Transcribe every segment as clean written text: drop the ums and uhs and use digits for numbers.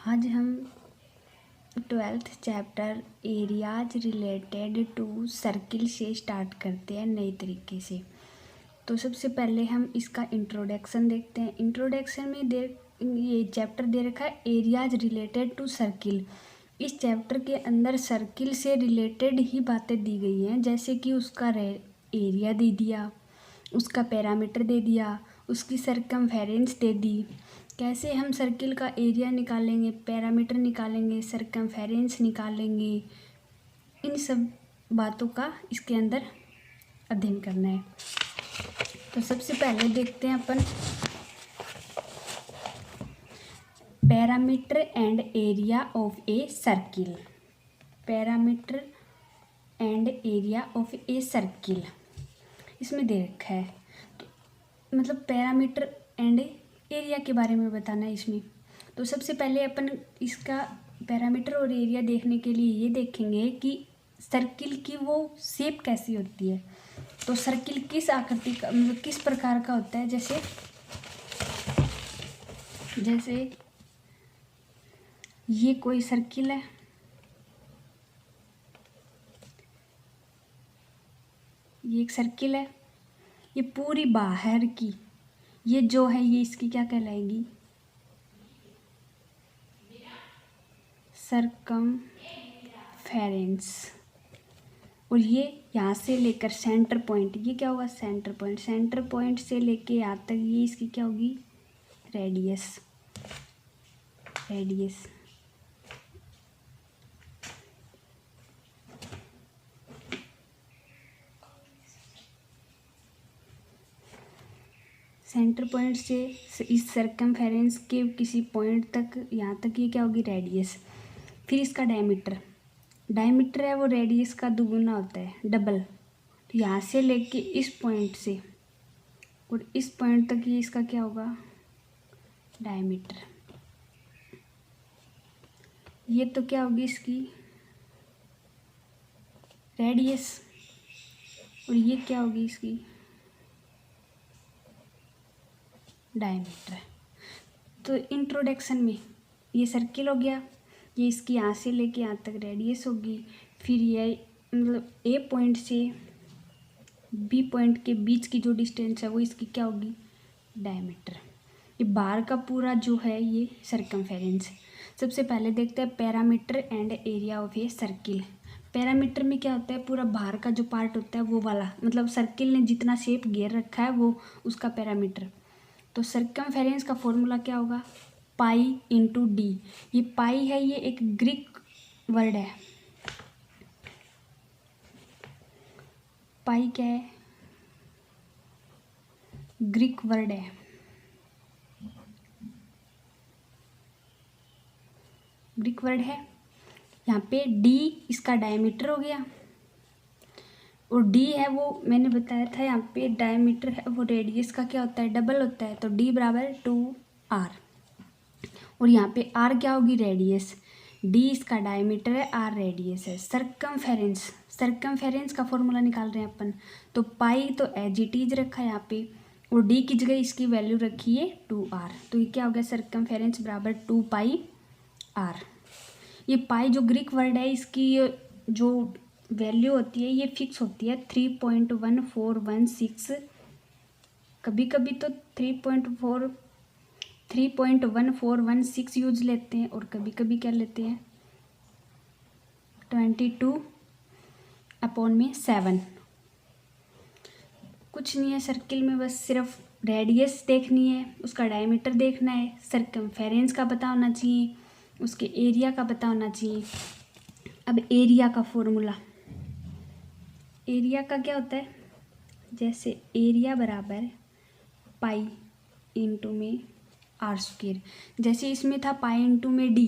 आज हम 12th chapter areas related to circle से स्टार्ट करते हैं नए तरीके से। तो सबसे पहले हम इसका इंट्रोडक्शन देखते हैं। इंट्रोडक्शन में ये चैप्टर दे रखा है एरियाज रिलेटेड टू सर्किल। इस चैप्टर के अंदर सर्किल से रिलेटेड ही बातें दी गई हैं, जैसे कि उसका एरिया दे दिया, उसका पैरामीटर दे दिया, उसकी सरकमफेरेंस दे दी, कैसे हम सर्किल का एरिया निकालेंगे, पैरामीटर निकालेंगे, सरकमफेरेंस निकालेंगे, इन सब बातों का इसके अंदर अध्ययन करना है। तो सबसे पहले देखते हैं अपन perimeter and area of a circle. Perimeter and area of a circle इसमें दे रखा है, तो मतलब पैरामीटर एंड एरिया के बारे में बताना है इसमें। तो सबसे पहले अपन इसका पैरामीटर और एरिया देखने के लिए ये देखेंगे कि सर्किल की वो शेप कैसी होती है। तो सर्किल किस आकृति का मतलब किस प्रकार का होता है, जैसे ये कोई सर्किल है, ये एक सर्किल है, ये पूरी बाहर की ये जो है ये इसकी क्या कहलाएगी, सरकमफेरेंस। और ये यहाँ से लेकर सेंटर पॉइंट, ये क्या होगा सेंटर पॉइंट, सेंटर पॉइंट से लेके यहाँ तक ये इसकी क्या होगी रेडियस। सेंटर पॉइंट से इस सरकमफेरेंस के किसी पॉइंट तक यहाँ तक ये क्या होगी रेडियस। फिर इसका डायमीटर है वो रेडियस का दुगुना होता है, डबल। तो यहाँ से लेके इस पॉइंट से और इस पॉइंट तक ये इसका क्या होगा डायमीटर। ये तो क्या होगी इसकी रेडियस और ये क्या होगी इसकी डायमीटर। तो इंट्रोडक्शन में ये सर्किल हो गया, ये इसकी यहाँ से लेके यहाँ तक रेडियस होगी। फिर ये मतलब ए पॉइंट से बी पॉइंट के बीच की जो डिस्टेंस है वो इसकी क्या होगी डायमीटर। ये बाहर का पूरा जो है ये सरकमफेरेंस। सबसे पहले देखते हैं parameter and area of a circle. Parameter में क्या होता है, पूरा बाहर का जो पार्ट होता है वो वाला, मतलब सर्किल ने जितना शेप घेर रखा है वो उसका पैरामीटर। तो सरकमफेरेंस का फॉर्मूला क्या होगा पाई इंटू डी। ये पाई है, ये एक ग्रीक वर्ड है। पाई क्या है, ग्रीक वर्ड है। ग्रीक वर्ड है। यहाँ पे डी इसका डायमीटर हो गया और डी है वो मैंने बताया था यहाँ पे डायमीटर है वो रेडियस का क्या होता है डबल होता है। तो डी बराबर 2r और यहाँ पे r क्या होगी रेडियस। डी इसका डायमीटर है, r रेडियस है। सरकमफेरेंस का फॉर्मूला निकाल रहे हैं अपन। तो पाई तो एज इट इज रखा है यहाँ पे और डी की जगह इसकी वैल्यू रखी है 2r। तो ये क्या हो गया सरकमफेरेंस बराबर 2πr। ये पाई जो ग्रीक वर्ड है इसकी जो वैल्यू होती है ये फिक्स होती है 3.1416। कभी कभी तो 3.1416 यूज लेते हैं और कभी कभी क्या लेते हैं 22/7। कुछ नहीं है सर्किल में, बस सिर्फ रेडियस देखनी है, उसका डायमीटर देखना है, सरकमफेरेंस का पता होना चाहिए, उसके एरिया का पता होना चाहिए। अब एरिया का फॉर्मूला, एरिया का क्या होता है, जैसे एरिया बराबर पाई इंटू में आर स्क्वायर। जैसे इसमें था पाई इंटू में डी,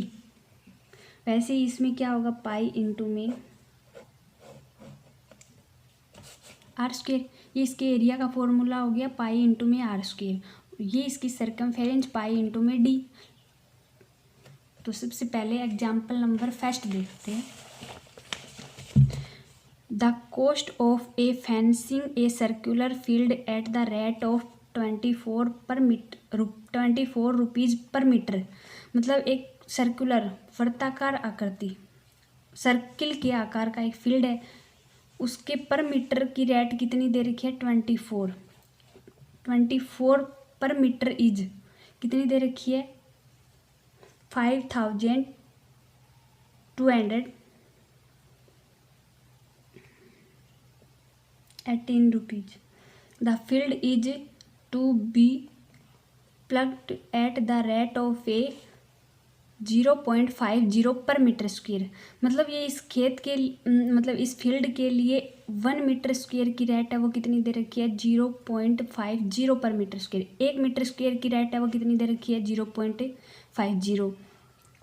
वैसे ही इसमें क्या होगा पाई इंटू में आर स्क्वायर। ये इसके एरिया का फॉर्मूला हो गया पाई इंटू में आर स्क्वायर। ये इसकी सरकमफेरेंस पाई इंटू में डी। तो सबसे पहले एग्जाम्पल नंबर फर्स्ट देखते हैं। The cost of a fencing a circular field at the rate of 24 rupees per meter। मतलब एक सर्कुलर वृत्ताकार आकृति सर्किल के आकार का एक फील्ड है, उसके पर मीटर की रेट कितनी दे रखी है 24 पर मीटर इज कितनी दे रखी है 5218 rupees. The field is to be plugged at the rate of a 0.50 per metre square. मतलब ये इस खेत के मतलब इस फील्ड के लिए 1 मीटर स्क्वेयर की रेट है वो कितनी दे रखी है 0.50 per metre square. 1 metre square की रेट है वो कितनी दे रखी है 0.50।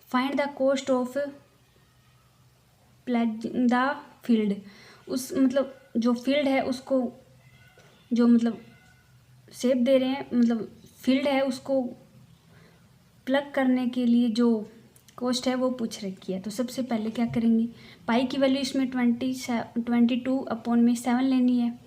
Find the cost of plugging the field. उस मतलब जो फील्ड है उसको जो मतलब शेप दे रहे हैं मतलब फील्ड है उसको प्लग करने के लिए जो कॉस्ट है वो पूछ रखी है। तो सबसे पहले क्या करेंगे, पाई की वैल्यू इसमें 22/7 लेनी है,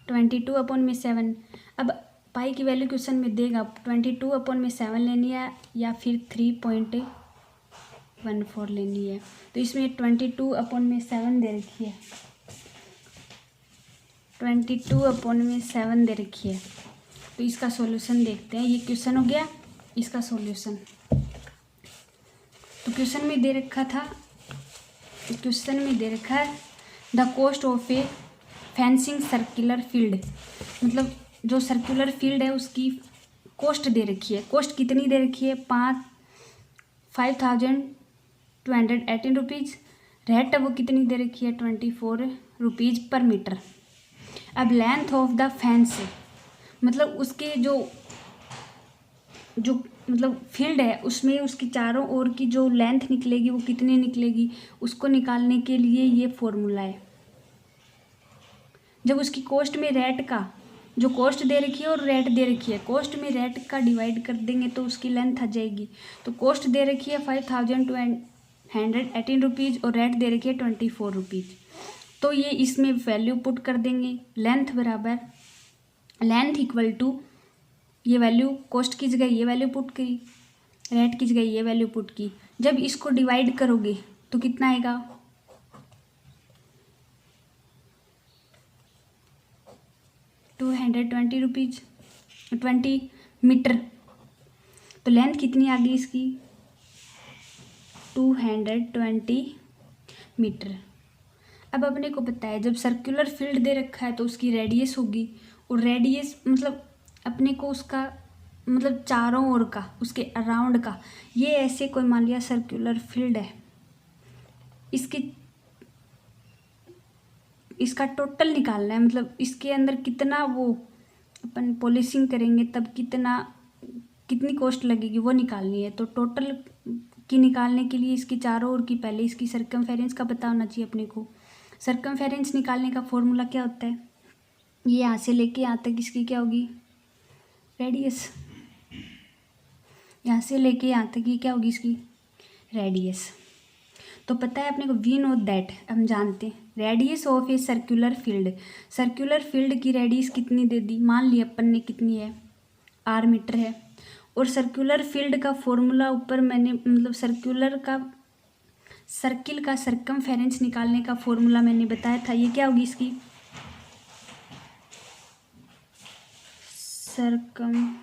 22/7। अब पाई की वैल्यू क्वेश्चन में देगा 22/7 लेनी है या फिर 3.14 लेनी है। तो इसमें 22/7 दे रखी है, 22/7 दे रखी है। तो इसका सॉल्यूशन देखते हैं। ये क्वेश्चन हो गया, इसका सॉल्यूशन। तो क्वेश्चन में दे रखा था, क्वेश्चन में दे रखा है the cost of A fencing circular field. मतलब जो सर्कुलर फील्ड है उसकी कॉस्ट दे रखी है। कॉस्ट कितनी दे रखी है 5218 रुपीज़। रेट है वो कितनी दे रखी है 24 रुपीज़ पर मीटर। अब लेंथ ऑफ द फेंस मतलब उसके जो मतलब फील्ड है उसमें उसकी चारों ओर की जो लेंथ निकलेगी वो कितनी निकलेगी, उसको निकालने के लिए ये फॉर्मूला है। जब उसकी कॉस्ट में रेट का जो कॉस्ट दे रखी है और रेट दे रखी है, कॉस्ट में रेट का डिवाइड कर देंगे तो उसकी लेंथ आ जाएगी। तो कॉस्ट दे रखी है 5218 रुपीज़ और रेट दे रखी है 24 रुपीज़। तो ये इसमें वैल्यू पुट कर देंगे। लेंथ बराबर लेंथ इक्वल टू ये वैल्यू कॉस्ट की जगह ये वैल्यू पुट की, रेट की जगह ये वैल्यू पुट की। जब इसको डिवाइड करोगे तो कितना आएगा 220 रुपीज़ 20 मीटर। तो लेंथ कितनी आ गई इसकी 220 मीटर। अब अपने को पता है जब सर्कुलर फील्ड दे रखा है तो उसकी रेडियस होगी, और रेडियस मतलब अपने को उसका मतलब चारों ओर का उसके अराउंड का, ये ऐसे कोई मान लिया सर्कुलर फील्ड है, इसका टोटल निकालना है। मतलब इसके अंदर कितना वो अपन पॉलिशिंग करेंगे तब कितनी कॉस्ट लगेगी वो निकालनी है। तो टोटल की निकालने के लिए इसकी चारों ओर की पहले इसकी सर्कमफेरेंस का पता होना चाहिए अपने को। सर्कमफेरेंस निकालने का फॉर्मूला क्या होता है, ये यहाँ से लेके यहाँ तक इसकी क्या होगी रेडियस, यहाँ से लेके यहाँ तक ये क्या होगी इसकी रेडियस। तो पता है अपने को वी नो दैट, हम जानते हैं radius of a circular field. Circular field की रेडियस कितनी दे दी, मान लिया अपन ने कितनी है r मीटर है। और सर्कुलर फील्ड का फॉर्मूला ऊपर मैंने मतलब सर्किल का सर्कमफेरेंस निकालने का फॉर्मूला मैंने बताया था। ये क्या होगी इसकी सर्कमफेरेंस,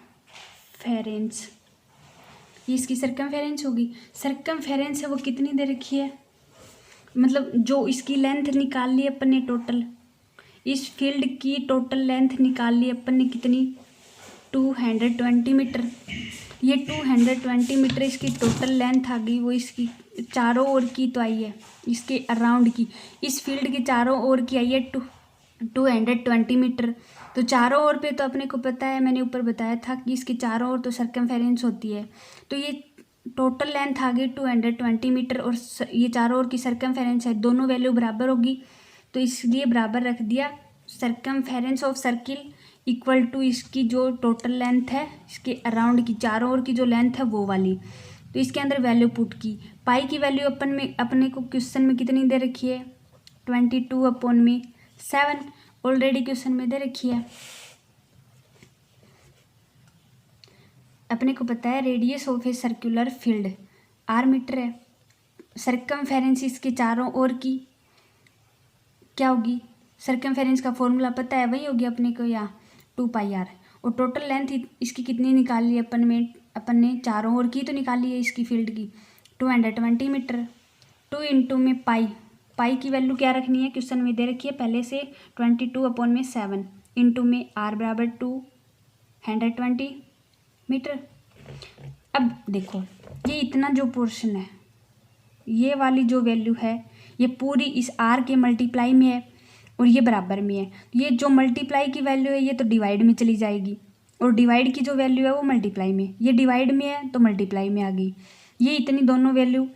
ये इसकी सर्कमफेरेंस होगी। सर्कमफेरेंस है वो कितनी दे रखी है, मतलब जो इसकी लेंथ निकाल ली अपन ने टोटल, इस फील्ड की टोटल लेंथ निकाल ली अपन ने कितनी 220 मीटर। ये 220 मीटर इसकी टोटल लेंथ आ गई, वो इसकी चारों ओर की तो आई है, इसके अराउंड की इस फील्ड के चारों ओर की आई है 220 मीटर। तो चारों ओर पे तो अपने को पता है, मैंने ऊपर बताया था कि इसके चारों ओर तो सर्कमफेरेंस होती है। तो ये टोटल लेंथ आ गई 220 मीटर और ये चारों ओर की सर्कमफेरेंस है, दोनों वैल्यू बराबर होगी तो इसलिए बराबर रख दिया। Circumference of circle equal to इसकी जो टोटल लेंथ है इसके अराउंड की चारों ओर की जो लेंथ है वो वाली। तो इसके अंदर वैल्यू पुट की। पाई की वैल्यू अपने को क्वेश्चन में कितनी दे रखी है 22/7 ऑलरेडी क्वेश्चन में दे रखी है। अपने को पता है radius of a circular field r metre है, सरकमफेरेंस इसके चारों ओर की क्या होगी, सरकमफेरेंस का फॉर्मूला पता है, वही होगी अपने को यहाँ 2πr। और टोटल लेंथ इसकी कितनी निकाल ली अपन ने चारों ओर की तो निकाली है इसकी फील्ड की 220 मीटर। 2 इंटू में पाई की वैल्यू क्या रखनी है, क्वेश्चन में दे रखी है पहले से 22/7 इंटू में r बराबर 220 मीटर। अब देखो ये इतना जो पोर्शन है, ये वाली जो वैल्यू है ये पूरी इस r के मल्टीप्लाई में है और ये बराबर में है। ये जो मल्टीप्लाई की वैल्यू है ये तो डिवाइड में चली जाएगी और डिवाइड की जो वैल्यू है वो मल्टीप्लाई में, ये डिवाइड में है तो मल्टीप्लाई में आ गई। ये इतनी दोनों वैल्यू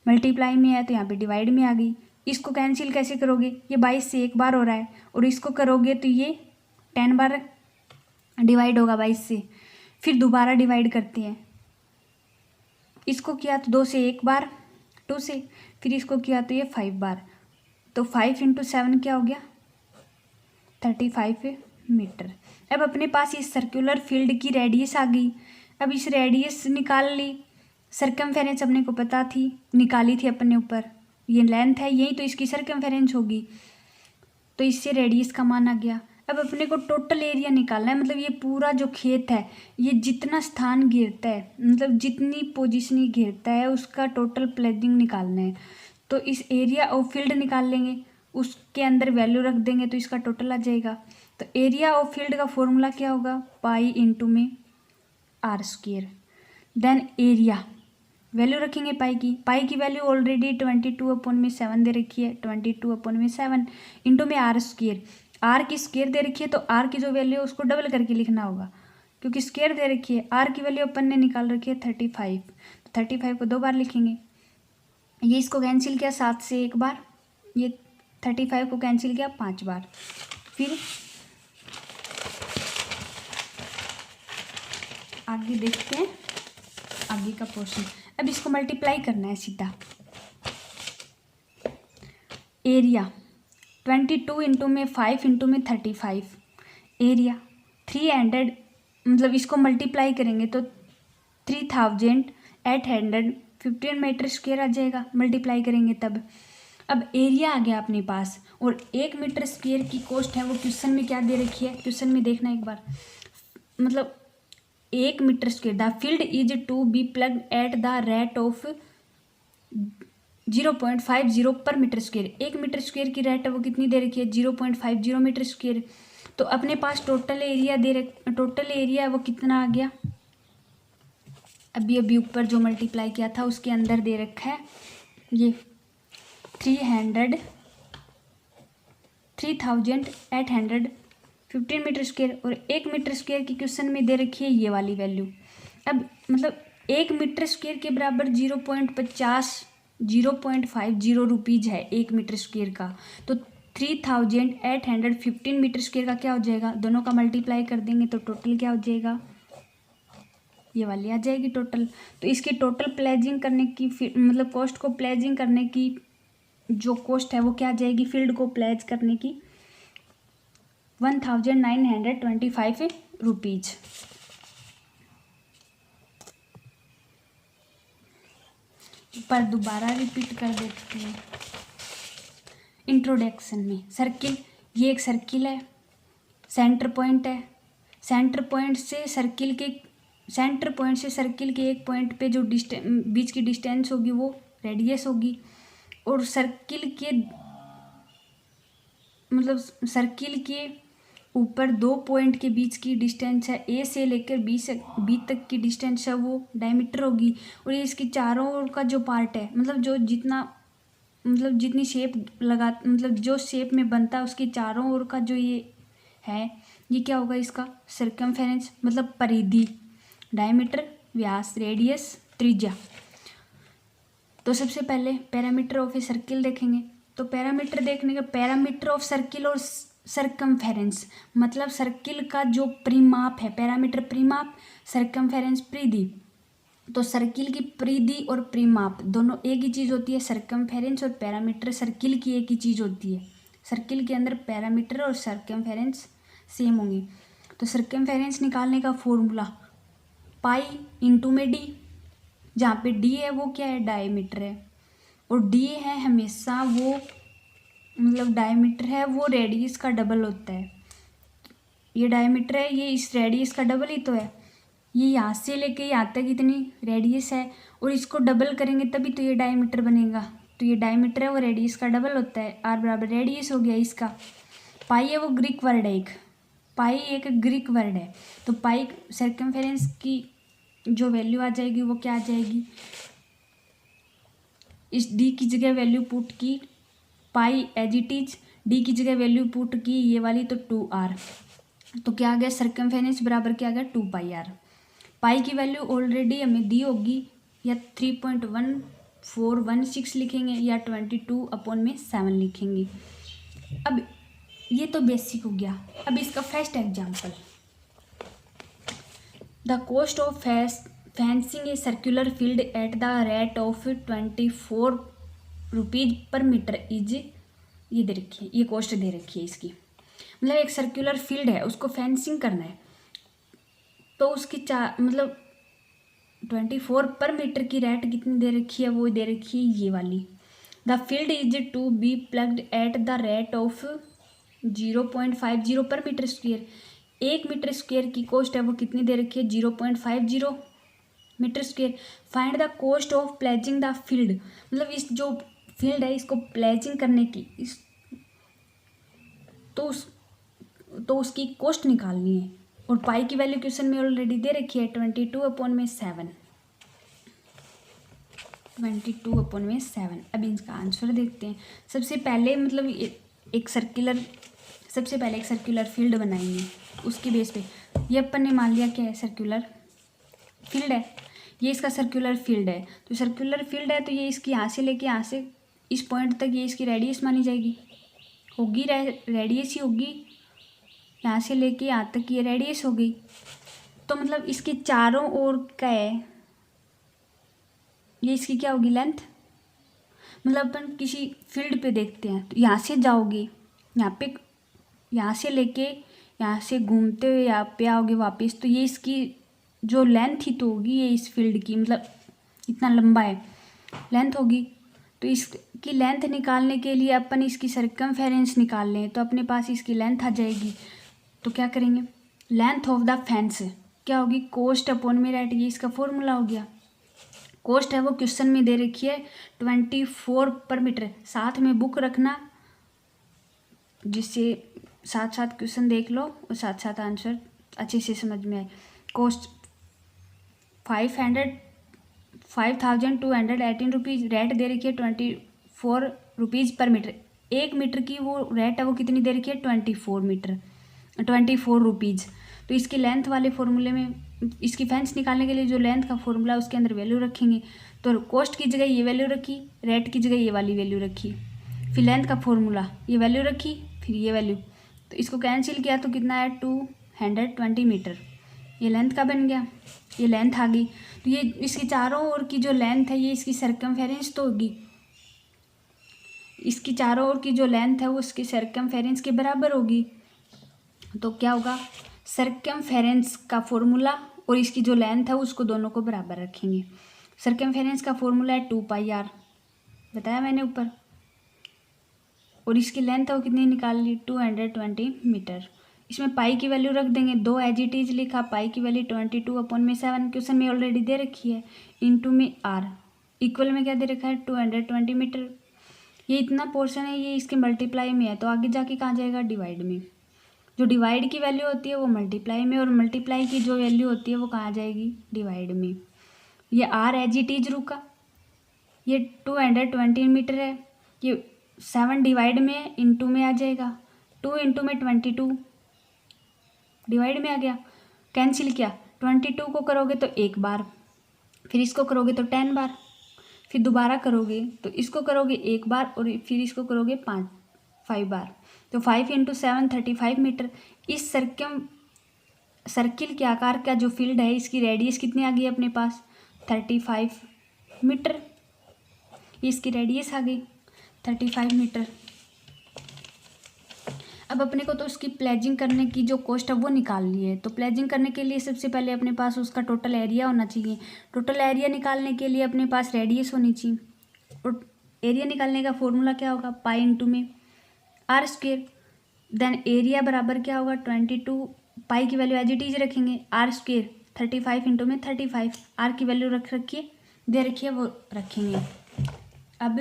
मल्टीप्लाई में है तो यहाँ पे डिवाइड में आ गई। इसको कैंसिल कैसे करोगे, ये 22 से एक बार हो रहा है और इसको करोगे तो ये 10 बार डिवाइड होगा 22 से, फिर दोबारा डिवाइड करते हैं। इसको किया तो 2 से एक बार 2 से, फिर इसको किया तो ये 5 बार, तो 5 इंटू 7 क्या हो गया 35 मीटर। अब अपने पास इस सर्कुलर फील्ड की रेडियस आ गई। अब इस रेडियस निकाल ली, सरकमफेरेंस अपने को पता थी, निकाली थी अपने ऊपर, ये लेंथ है यही तो इसकी सरकमफेरेंस होगी, तो इससे रेडियस का मान आ गया। अब अपने को टोटल एरिया निकालना है, मतलब ये पूरा जो खेत है ये जितना स्थान घेरता है, मतलब जितनी पोजीशन घेरता है उसका टोटल प्लेजिंग निकालना है। तो इस एरिया ऑफ फील्ड निकाल लेंगे, उसके अंदर वैल्यू रख देंगे तो इसका टोटल आ जाएगा। तो एरिया ऑफ फील्ड का फॉर्मूला क्या होगा, पाई इंटू में r²। देन एरिया वैल्यू रखेंगे पाई की वैल्यू ऑलरेडी 22/7 दे रखी है, 22/7 इंटू में r²। आर की स्क्वायर दे रखी है तो आर की जो वैल्यू है उसको डबल करके लिखना होगा, क्योंकि स्क्वायर दे रखी है। आर की वैल्यू अपन ने निकाल रखी है 35, तो 35 को 2 बार लिखेंगे। ये इसको कैंसिल किया 7 से एक बार, ये 35 को कैंसिल किया 5 बार। फिर आगे देखते हैं आगे का पोर्शन। अब इसको मल्टीप्लाई करना है सीधा। एरिया 22 इंटू में 5 इंटू में 35, एरिया 300, मतलब इसको मल्टीप्लाई करेंगे तो 3815 मीटर स्क्वायर आ जाएगा, मल्टीप्लाई करेंगे तब। अब एरिया आ गया अपने पास और 1 मीटर स्क्वायर की कॉस्ट है वो क्वेश्चन में क्या दे रखी है, क्वेश्चन में देखना एक बार, मतलब 1 metre square the field is to be plugged at the rate of 0.50 per metre square. 1 metre square की रेट है वो कितनी दे रखी है 0.50 मीटर स्क्वायर। तो अपने पास टोटल एरिया है वो कितना आ गया, अभी ऊपर जो मल्टीप्लाई किया था उसके अंदर दे रखा है ये 3815 मीटर स्क्वायर और 1 मीटर स्क्वायर की क्वेश्चन में दे रखी है ये वाली वैल्यू। अब मतलब 1 मीटर स्क्वायर के बराबर 0.50 रुपीज़ है 1 मीटर स्क्वायर का, तो 3815 मीटर स्क्वायर का क्या हो जाएगा, दोनों का मल्टीप्लाई कर देंगे तो टोटल क्या हो जाएगा, ये वाली आ जाएगी टोटल। तो इसकी टोटल प्लेजिंग करने की मतलब कॉस्ट को प्लेजिंग करने की जो कॉस्ट है वो क्या आ जाएगी, फील्ड को प्लेज करने की 1925 रुपीज़। पर दोबारा रिपीट कर देते हैं। इंट्रोडक्शन में सर्किल, ये एक सर्किल है, सेंटर पॉइंट है, सेंटर पॉइंट से सर्किल के एक पॉइंट पे जो बीच की डिस्टेंस होगी वो रेडियस होगी, और सर्किल के ऊपर 2 पॉइंट के बीच की डिस्टेंस है, ए से लेकर बी तक की डिस्टेंस है वो डायमीटर होगी। और ये इसकी चारों ओर का जो पार्ट है, जितनी शेप जो शेप में बनता है उसकी चारों ओर का जो ये है ये क्या होगा, इसका सर्कमफेरेंस मतलब परिधि, डायमीटर, व्यास, रेडियस, त्रिज्या। तो सबसे पहले पैरामीटर ऑफ ए सर्किल देखेंगे। तो पैरामीटर देखने के पैरामीटर ऑफ सर्किल और सर्कमफेरेंस मतलब सर्किल का जो परिमाप है, पैरामीटर परिमाप, सर्कमफेरेंस परिधि। तो सर्किल की परिधि और परिमाप दोनों एक ही चीज़ होती है, सर्कमफेरेंस और पैरामीटर सर्किल की एक ही चीज़ होती है। सर्किल के अंदर पैरामीटर और सर्कमफेरेंस सेम होंगी। तो सर्कमफेरेंस निकालने का फॉर्मूला पाई इंटू में डी, जहाँ पे डी है वो क्या है, डायमीटर है, और डी है हमेशा वो मतलब डायमीटर है वो रेडियस का डबल होता है। ये डायमीटर है, ये इस रेडियस का डबल ही तो है। ये यहाँ से लेके यहाँ तक इतनी रेडियस है और इसको डबल करेंगे तभी तो ये डायमीटर बनेगा। तो ये डायमीटर है वो रेडियस का डबल होता है। आर बराबर रेडियस हो गया इसका। पाई है वो ग्रीक वर्ड है, पाई एक ग्रीक वर्ड है। तो पाई सर्कमफेरेंस की जो वैल्यू आ जाएगी वो क्या आ जाएगी, इस डी की जगह वैल्यू पुट की पाई एज इट इज, डी की जगह वैल्यू पुट की ये वाली तो 2r, तो क्या आ गया सर्कमफेरेंस बराबर क्या आ गया 2πr। पाई की वैल्यू ऑलरेडी हमें दी होगी, या 3.1416 लिखेंगे या 22/7 लिखेंगे। अब ये तो बेसिक हो गया। अब इसका first example, the cost of fencing a circular field at the rate of 24 rupees per metre is, ये दे रखी है, ये कॉस्ट दे रखी है इसकी। मतलब एक सर्कुलर फील्ड है उसको फेंसिंग करना है तो उसकी मतलब 24 पर मीटर की रेट कितनी दे रखी है, वो दे रखी है ये वाली। The field is to be plugged at the rate of 0.50 per metre square. 1 metre square की कॉस्ट है वो कितनी दे रखी है, 0.50 metre square. Find the cost of ploughing the field, मतलब इस जो फील्ड है इसको प्लेजिंग करने की तो उसकी कॉस्ट निकालनी है। और पाई की वैल्यू क्वेश्चन में ऑलरेडी दे रखी है 22/7, 22/7। अब इसका आंसर देखते हैं। सबसे पहले एक सर्कुलर फील्ड बनाएंगे उसकी बेस पे। ये अपन ने मान लिया क्या है, सर्कुलर फील्ड है, ये इसका सर्कुलर फील्ड है। तो सर्कुलर फील्ड है तो ये इसकी यहाँ से लेके यहाँ से इस पॉइंट तक ये इसकी रेडियस मानी जाएगी, होगी रेडियस ही होगी। यहाँ से लेके यहाँ तक ये रेडियस हो गई। तो मतलब इसके चारों ओर क्या है, ये इसकी क्या होगी, लेंथ। मतलब अपन किसी फील्ड पे देखते हैं तो यहाँ से जाओगे, यहाँ से लेके यहाँ से घूमते हुए यहाँ पे आओगे वापस, तो ये इसकी जो लेंथ ही तो होगी, ये इस फील्ड की मतलब इतना लंबा है लेंथ होगी। तो इसकी लेंथ निकालने के लिए अपन इसकी सर्कमफेरेंस निकाल लें तो अपने पास इसकी लेंथ आ जाएगी। तो क्या करेंगे, लेंथ ऑफ द फेंस क्या होगी, कोस्ट अपॉन में रेट, ये इसका फॉर्मूला हो गया। कोस्ट है वो क्वेश्चन में दे रखी है 24 पर मीटर। साथ में बुक रखना जिससे साथ साथ क्वेश्चन देख लो और साथ साथ आंसर अच्छे से समझ में आए। कोस्ट 5,218 रुपीज़, रेट दे रखी है 24 रुपीज़ पर मीटर। 1 मीटर की वो रेट है वो कितनी दे रखी है, 24 रुपीज़। तो इसकी लेंथ वाले फॉर्मूले में इसकी फेंस निकालने के लिए जो लेंथ का फॉर्मूला उसके अंदर वैल्यू रखेंगे। तो कोस्ट की जगह ये वैल्यू रखी, रेट की जगह ये वाली वैल्यू रखी, फिर लेंथ का फॉर्मूला ये वैल्यू रखी, फिर ये वैल्यू। तो इसको कैंसिल किया तो कितना है, 220 मीटर। ये लेंथ का बन गया, ये लेंथ आ गई। तो ये इसकी चारों ओर की जो लेंथ है ये इसकी सर्कमफेरेंस तो होगी, इसकी चारों ओर की जो लेंथ है वो उसकी सर्कमफेरेंस के बराबर होगी। तो क्या होगा, सर्कमफेरेंस का फॉर्मूला और इसकी जो लेंथ है उसको दोनों को बराबर रखेंगे। सर्कमफेरेंस का फॉर्मूला है 2πr, बताया मैंने ऊपर, और इसकी लेंथ है वो कितनी निकाल ली, 220 मीटर। इसमें पाई की वैल्यू रख देंगे, 2 एज इट इज लिखा, पाई की वैल्यू 22/7 क्वेश्चन में ऑलरेडी दे रखी है, इंटू में आर, इक्वल में क्या दे रखा है 220 मीटर। ये इतना पोर्शन है ये इसके मल्टीप्लाई में है, तो आगे जाके कहाँ जाएगा, डिवाइड में। जो डिवाइड की वैल्यू होती है वो मल्टीप्लाई में, और मल्टीप्लाई की जो वैल्यू होती है वो कहाँ जाएगी, डिवाइड में। ये आर एज इट इज रुका, ये 220 मीटर है, ये 7 डिवाइड में इंटू में आ जाएगा, 2 इंटू में 22 डिवाइड में आ गया, कैंसिल किया। 22 को करोगे तो 1 बार, फिर इसको करोगे तो 10 बार, फिर दोबारा करोगे तो इसको करोगे 1 बार और फिर इसको करोगे 5 बार। तो 5 इंटू 7 35 मीटर। इस सर्किल के आकार का जो फील्ड है इसकी रेडियस कितनी आ गई अपने पास, 35 मीटर। इसकी रेडियस आ गई 35 मीटर। अब अपने को तो उसकी प्लेजिंग करने की जो कॉस्ट है वो निकालनी है। तो प्लेजिंग करने के लिए सबसे पहले अपने पास उसका टोटल एरिया होना चाहिए। टोटल एरिया निकालने के लिए अपने पास रेडियस होनी चाहिए। और एरिया निकालने का फॉर्मूला क्या होगा, पाई इंटू में आर स्क्वेयर। देन एरिया बराबर क्या होगा 22, पाई की वैल्यू एज इट इज रखेंगे, आर स्क्वेयर 35 इंटू में 35, आर की वैल्यू रख रखिए, दे रखिए वो रखेंगे। अब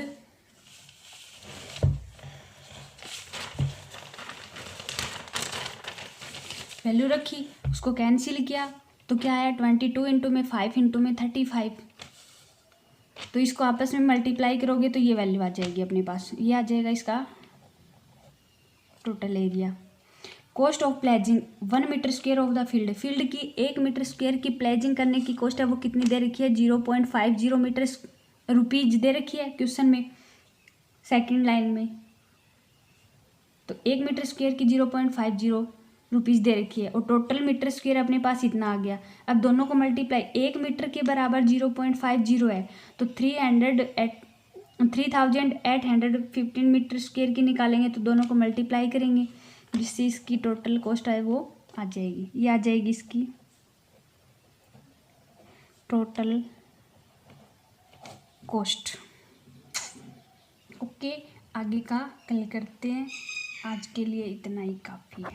वैल्यू रखी, उसको कैंसिल किया तो क्या आया 22 इंटू में 5 इंटू में 35। तो इसको आपस में मल्टीप्लाई करोगे तो ये वैल्यू आ जाएगी अपने पास, ये आ जाएगा इसका total area. Cost of ploughing 1 metre square of the field, field की 1 मीटर स्क्वेयर की प्लेजिंग करने की कॉस्ट है वो कितनी दे रखी है 0.50 मीटर रुपीज दे रखी है क्वेश्चन में सेकंड लाइन में। तो 1 मीटर स्क्वेयर की 0.50 रुपीज़ दे रखी है और टोटल मीटर स्क्वेयर अपने पास इतना आ गया। अब दोनों को मल्टीप्लाई, 1 मीटर के बराबर 0.50 है तो 3815 मीटर स्क्वेयर की निकालेंगे तो दोनों को मल्टीप्लाई करेंगे जिससे इसकी टोटल कॉस्ट है वो आ जाएगी, ये आ जाएगी इसकी टोटल कॉस्ट। ओके, आगे का कल करते हैं, आज के लिए इतना ही काफ़ी है।